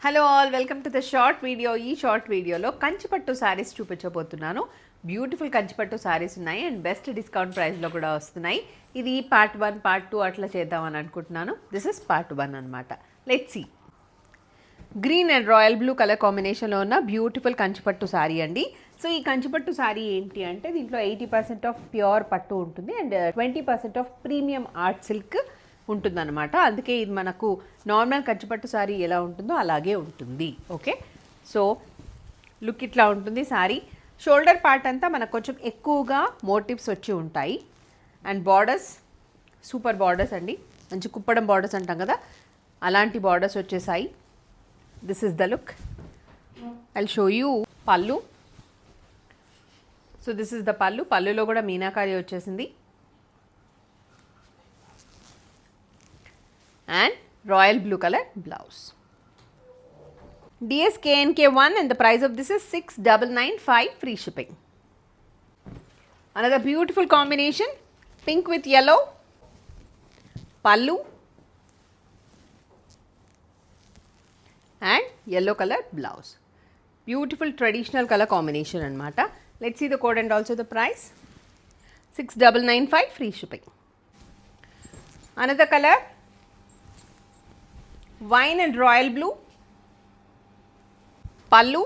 Hello all, welcome to the short video. ఈ short వీడియోలో కంచిపట్టు శారీస్ చూపించబోతున్నాను. బ్యూటిఫుల్ కంచిపట్టు శారీస్ ఉన్నాయి అండ్ బెస్ట్ డిస్కౌంట్ ప్రైస్లో కూడా వస్తున్నాయి. ఇది పార్ట్ 1, పార్ట్ 2 అట్లా చేద్దామని అనుకుంటున్నాను. దిస్ ఇస్ పార్ట్ 1 అనమాట. Let's see. Green and royal blue colour కాంబినేషన్లో ఉన్న బ్యూటిఫుల్ కంచిపట్టు శారీ అండి. సో ఈ కంచిపట్టు శారీ ఏంటి అంటే దీంట్లో 80% ఆఫ్ ప్యూర్ పట్టు ఉంటుంది and 20% of premium art silk ఉంటుందన్నమాట. అందుకే ఇది మనకు నార్మల్ కంచిపట్టు శారీ ఎలా ఉంటుందో అలాగే ఉంటుంది. ఓకే, సో లుక్ ఇట్లా ఉంటుంది శారీ. షోల్డర్ పార్ట్ అంతా మనకు కొంచెం ఎక్కువగా మోటివ్స్ వచ్చి ఉంటాయి అండ్ బార్డర్స్ సూపర్ బార్డర్స్ అండి. మంచి కుప్పడం బార్డర్స్ అంటాం కదా, అలాంటి బార్డర్స్ వచ్చేసాయి. This is the look. I'll show you పళ్ళు. సో దిస్ ఇస్ ద పళ్ళు. పళ్ళులో కూడా మీనాకారి వచ్చేసింది and royal blue color blouse. DSKNK1 and the price of this is 6995 free shipping. Another beautiful combination, pink with yellow, pallu and yellow color blouse. Beautiful traditional color combination anamata. Let's see the code and also the price. 6995 free shipping. Another color, wine and royal blue. పళ్ళు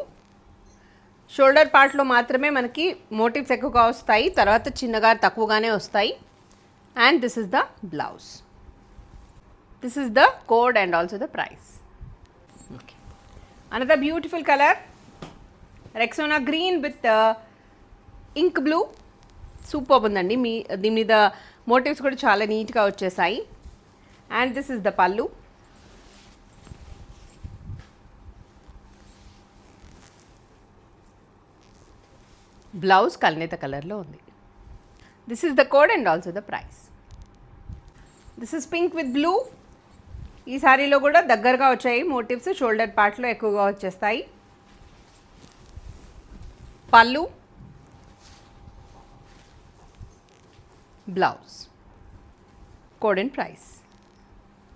shoulder పార్ట్లో మాత్రమే మనకి motifs ఎక్కువగా వస్తాయి, తర్వాత చిన్నగా తక్కువగానే వస్తాయి. And this is the blouse. This is the code and also the price. Okay, another beautiful colour, Rexona green with ink blue. Super ఉందండి. దీని మీద మోటివ్స్ కూడా చాలా నీట్గా వచ్చేసాయి. అండ్ దిస్ ఇస్ ద పళ్ళు. బ్లౌజ్ కల్నేత కలర్లో ఉంది. This is the code and also the price. This is pink with blue. ఈ శారీలో కూడా దగ్గరగా వచ్చాయి మోటివ్స్, షోల్డర్ పార్ట్లో ఎక్కువగా వచ్చేస్తాయి. పళ్ళు, బ్లౌజ్, కోడ్ అండ్ ప్రైస్.